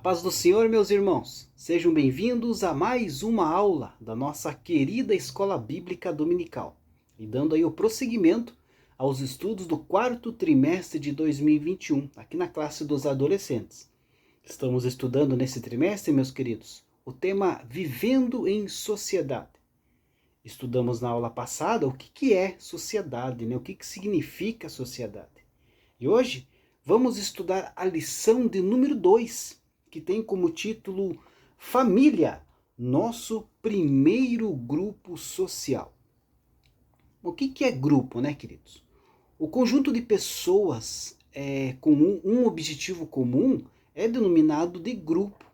paz do Senhor, meus irmãos, sejam bem-vindos a mais uma aula da nossa querida Escola Bíblica Dominical. E dando aí o prosseguimento aos estudos do quarto trimestre de 2021, aqui na classe dos adolescentes. Estamos estudando nesse trimestre, meus queridos, o tema Vivendo em Sociedade. Estudamos na aula passada o que é sociedade, o que significa sociedade. E hoje vamos estudar a lição de número 2, que tem como título Família, nosso primeiro grupo social. O que é grupo, queridos? O conjunto de pessoas com um objetivo comum é denominado de grupo.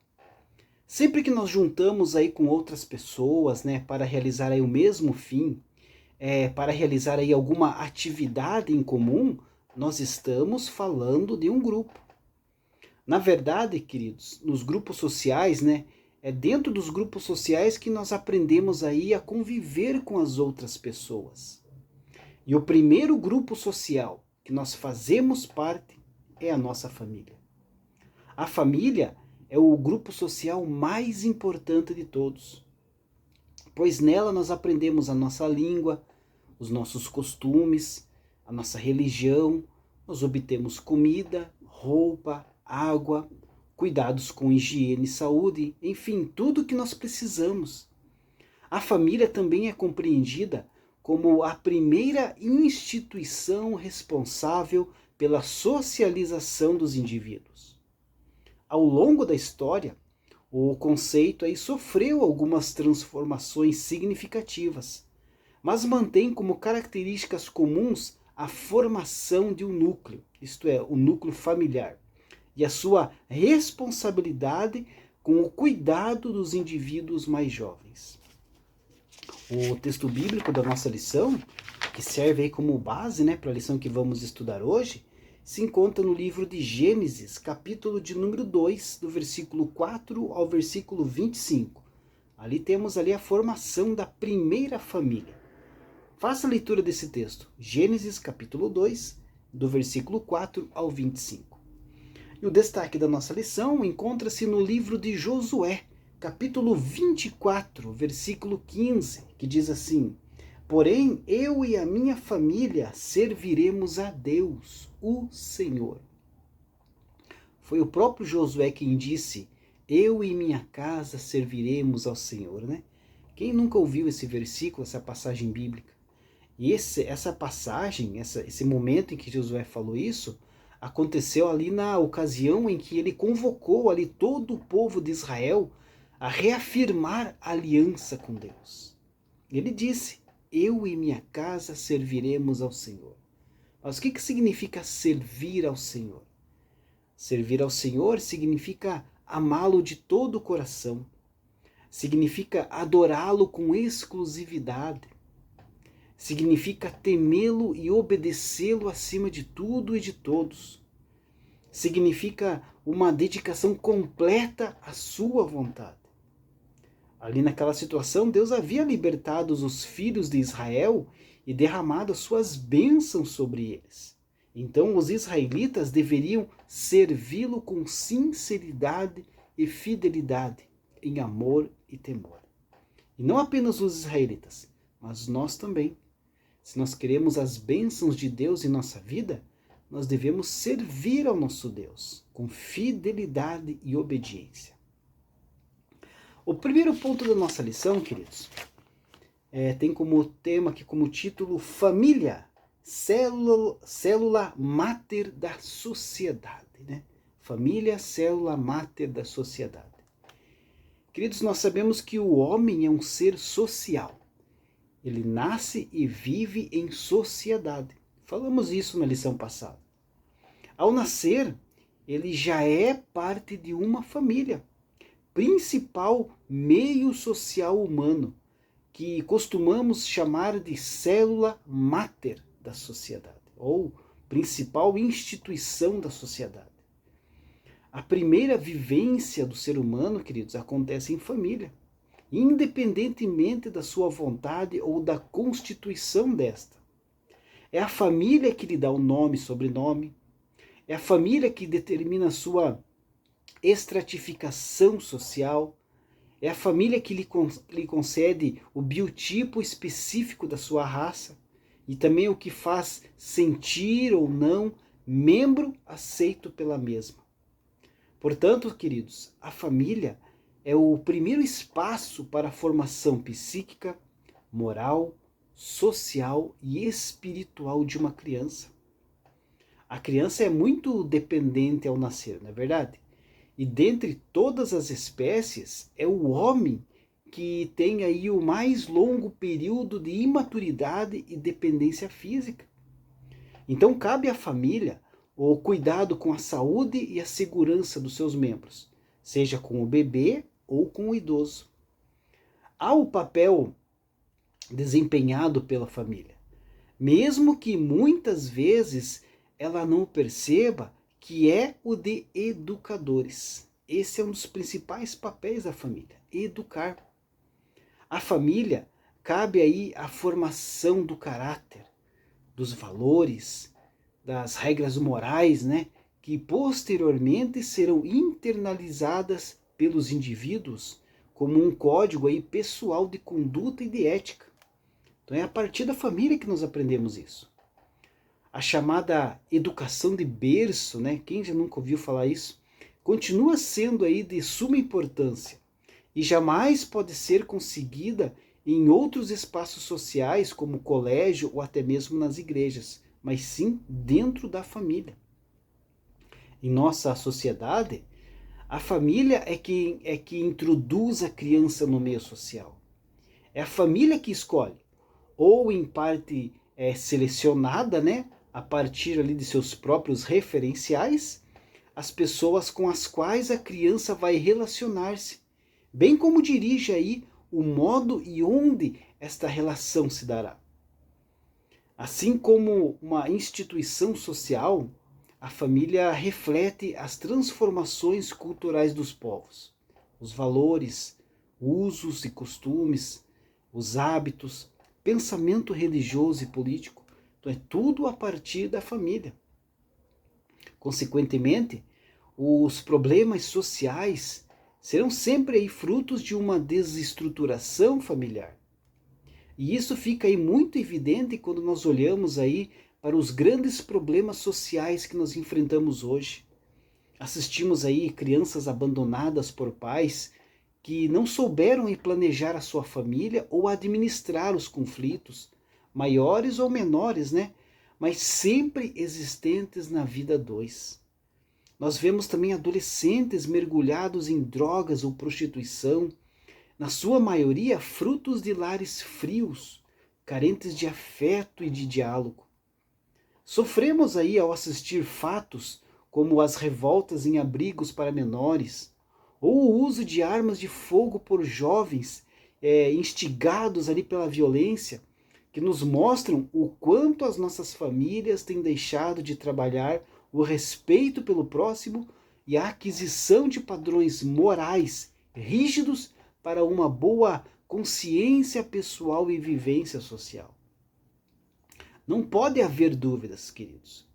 Sempre que nós juntamos aí com outras pessoas, para realizar aí o mesmo fim, para realizar aí alguma atividade em comum, nós estamos falando de um grupo. Na verdade, queridos, nos grupos sociais, é dentro dos grupos sociais que nós aprendemos aí a conviver com as outras pessoas. E o primeiro grupo social que nós fazemos parte é a nossa família. A família é o grupo social mais importante de todos, pois nela nós aprendemos a nossa língua, os nossos costumes, a nossa religião, nós obtemos comida, roupa, água, cuidados com higiene e saúde, enfim, tudo o que nós precisamos. A família também é compreendida como a primeira instituição responsável pela socialização dos indivíduos. Ao longo da história, o conceito aí sofreu algumas transformações significativas, mas mantém como características comuns a formação de um núcleo, isto é, o núcleo familiar, e a sua responsabilidade com o cuidado dos indivíduos mais jovens. O texto bíblico da nossa lição, que serve aí como base para a lição que vamos estudar hoje, se encontra no livro de Gênesis, capítulo de número 2, do versículo 4 ao versículo 25. Ali temos a formação da primeira família. Faça a leitura desse texto, Gênesis capítulo 2, do versículo 4 ao 25. E o destaque da nossa lição encontra-se no livro de Josué, capítulo 24, versículo 15, que diz assim: Porém, eu e a minha família serviremos a Deus, o Senhor. Foi o próprio Josué quem disse: eu e minha casa serviremos ao Senhor, Quem nunca ouviu esse versículo, essa passagem bíblica? E essa passagem, esse momento em que Josué falou isso, aconteceu ali na ocasião em que ele convocou ali todo o povo de Israel a reafirmar a aliança com Deus. Ele disse: eu e minha casa serviremos ao Senhor. Mas o que significa servir ao Senhor? Servir ao Senhor significa amá-lo de todo o coração, significa adorá-lo com exclusividade, significa temê-lo e obedecê-lo acima de tudo e de todos, significa uma dedicação completa à sua vontade. Ali naquela situação, Deus havia libertado os filhos de Israel e derramado as suas bênçãos sobre eles. Então os israelitas deveriam servi-lo com sinceridade e fidelidade, em amor e temor. E não apenas os israelitas, mas nós também. Se nós queremos as bênçãos de Deus em nossa vida, nós devemos servir ao nosso Deus com fidelidade e obediência. O primeiro ponto da nossa lição, queridos, tem como tema aqui, como título, Família, célula máter da sociedade. Família, célula máter da sociedade. Queridos, nós sabemos que o homem é um ser social. Ele nasce e vive em sociedade. Falamos isso na lição passada. Ao nascer, ele já é parte de uma família, principal meio social humano, que costumamos chamar de célula máter da sociedade, ou principal instituição da sociedade. A primeira vivência do ser humano, queridos, acontece em família, independentemente da sua vontade ou da constituição desta. É a família que lhe dá o nome e sobrenome, é a família que determina a sua estratificação social. É a família que lhe concede o biotipo específico da sua raça e também o que faz sentir ou não membro aceito pela mesma. Portanto, queridos, a família é o primeiro espaço para a formação psíquica, moral, social e espiritual de uma criança. A criança é muito dependente ao nascer, não é verdade? E dentre todas as espécies, é o homem que tem aí o mais longo período de imaturidade e dependência física. Então cabe à família o cuidado com a saúde e a segurança dos seus membros, seja com o bebê ou com o idoso. Há o papel desempenhado pela família, mesmo que muitas vezes ela não perceba, que é o de educadores. Esse é um dos principais papéis da família, educar. A família cabe aí a formação do caráter, dos valores, das regras morais, né, que posteriormente serão internalizadas pelos indivíduos como um código aí pessoal de conduta e de ética. Então é a partir da família que nós aprendemos isso. A chamada educação de berço, né, quem já nunca ouviu falar isso, continua sendo aí de suma importância e jamais pode ser conseguida em outros espaços sociais, como o colégio ou até mesmo nas igrejas, mas sim dentro da família. Em nossa sociedade, a família é que introduz a criança no meio social. É a família que escolhe, ou em parte selecionada, né, a partir ali de seus próprios referenciais, as pessoas com as quais a criança vai relacionar-se, bem como dirige aí o modo e onde esta relação se dará. Assim como uma instituição social, a família reflete as transformações culturais dos povos, os valores, usos e costumes, os hábitos, pensamento religioso e político. Então é tudo a partir da família. Consequentemente, os problemas sociais serão sempre aí frutos de uma desestruturação familiar. E isso fica aí muito evidente quando nós olhamos aí para os grandes problemas sociais que nós enfrentamos hoje. Assistimos aí crianças abandonadas por pais que não souberam planejar a sua família ou administrar os conflitos, maiores ou menores, né? Mas sempre existentes na vida dois. Nós vemos também adolescentes mergulhados em drogas ou prostituição, na sua maioria frutos de lares frios, carentes de afeto e de diálogo. Sofremos aí ao assistir fatos como as revoltas em abrigos para menores, ou o uso de armas de fogo por jovens instigados ali pela violência, que nos mostram o quanto as nossas famílias têm deixado de trabalhar o respeito pelo próximo e a aquisição de padrões morais rígidos para uma boa consciência pessoal e vivência social. Não pode haver dúvidas, queridos.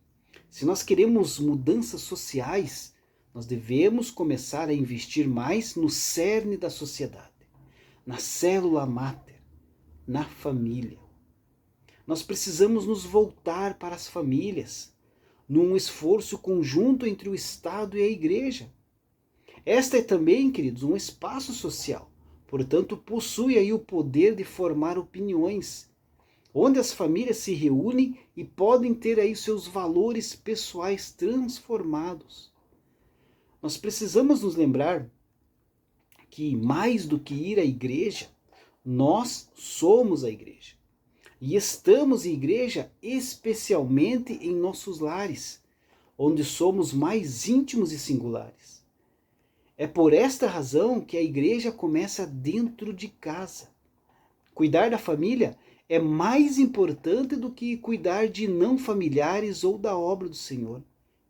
Se nós queremos mudanças sociais, nós devemos começar a investir mais no cerne da sociedade, na célula máter, na família. Nós precisamos nos voltar para as famílias, num esforço conjunto entre o Estado e a Igreja. Esta é também, queridos, um espaço social, portanto, possui aí o poder de formar opiniões, onde as famílias se reúnem e podem ter aí seus valores pessoais transformados. Nós precisamos nos lembrar que, mais do que ir à igreja, nós somos a igreja. E estamos em igreja especialmente em nossos lares, onde somos mais íntimos e singulares. É por esta razão que a igreja começa dentro de casa. Cuidar da família é mais importante do que cuidar de não familiares ou da obra do Senhor.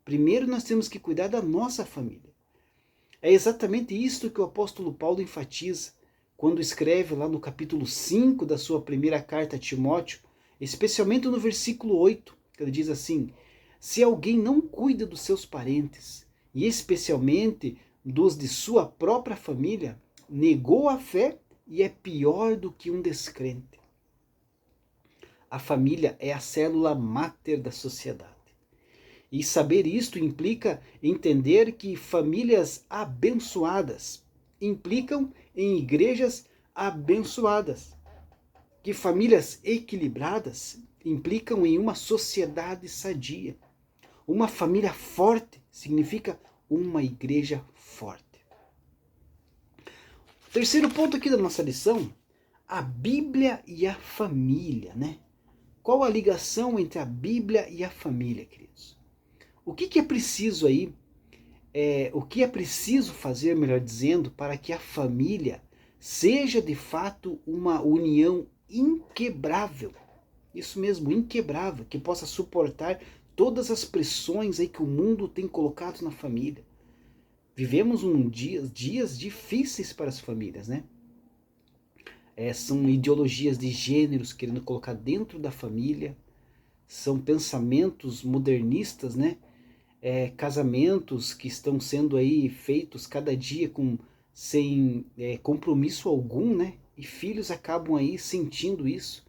Primeiro nós temos que cuidar da nossa família. É exatamente isto que o apóstolo Paulo enfatiza quando escreve lá no capítulo 5 da sua primeira carta a Timóteo, especialmente no versículo 8, que ele diz assim: se alguém não cuida dos seus parentes, e especialmente dos de sua própria família, negou a fé e é pior do que um descrente. A família é a célula máter da sociedade. E saber isto implica entender que famílias abençoadas implicam em igrejas abençoadas. Que famílias equilibradas implicam em uma sociedade sadia. Uma família forte significa uma igreja forte. Terceiro ponto aqui da nossa lição, a Bíblia e a família, né? Qual a ligação entre a Bíblia e a família, queridos? O que é preciso aí, o que é preciso fazer, melhor dizendo, para que a família seja de fato uma união inquebrável? Isso mesmo, inquebrável, que possa suportar todas as pressões aí que o mundo tem colocado na família. Vivemos dias difíceis para as famílias, né? São ideologias de gêneros querendo colocar dentro da família, são pensamentos modernistas, né? Casamentos que estão sendo aí feitos cada dia sem compromisso algum, né? E filhos acabam aí sentindo isso.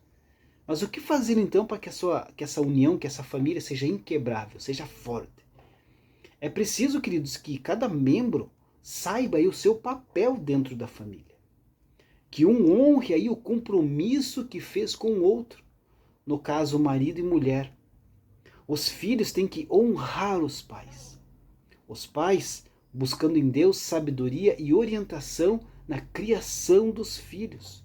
Mas o que fazer então para que essa união, que essa família seja inquebrável, seja forte? É preciso, queridos, que cada membro saiba aí o seu papel dentro da família. Que um honre aí o compromisso que fez com o outro. No caso, marido e mulher. Os filhos têm que honrar os pais. Os pais buscando em Deus sabedoria e orientação na criação dos filhos,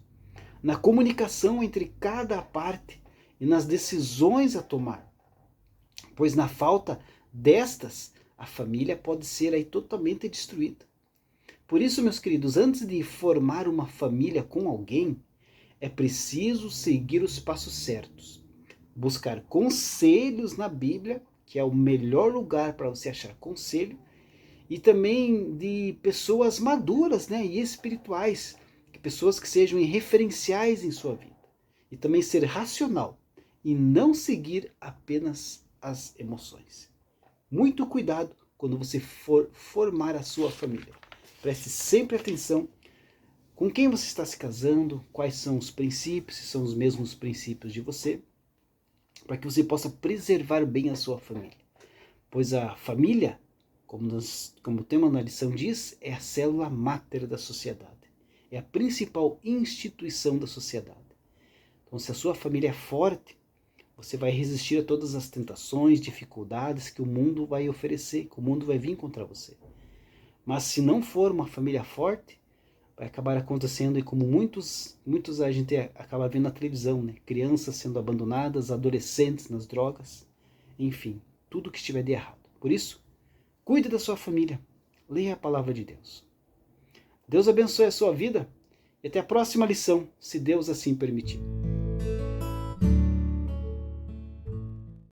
na comunicação entre cada parte e nas decisões a tomar. Pois na falta destas, a família pode ser aí totalmente destruída. Por isso, meus queridos, antes de formar uma família com alguém, é preciso seguir os passos certos. Buscar conselhos na Bíblia, que é o melhor lugar para você achar conselho, e também de pessoas maduras, né, e espirituais, pessoas que sejam referenciais em sua vida. E também ser racional e não seguir apenas as emoções. Muito cuidado quando você for formar a sua família. Preste sempre atenção com quem você está se casando, quais são os princípios, se são os mesmos princípios de você, para que você possa preservar bem a sua família. Pois a família, como o tema na lição diz, é a célula máter da sociedade. É a principal instituição da sociedade. Então, se a sua família é forte, você vai resistir a todas as tentações, dificuldades que o mundo vai oferecer, que o mundo vai vir contra você. Mas se não for uma família forte, vai acabar acontecendo, e como muitos a gente acaba vendo na televisão, né? Crianças sendo abandonadas, adolescentes nas drogas, enfim, tudo que estiver de errado. Por isso, cuide da sua família, leia a palavra de Deus. Deus abençoe a sua vida e até a próxima lição, se Deus assim permitir.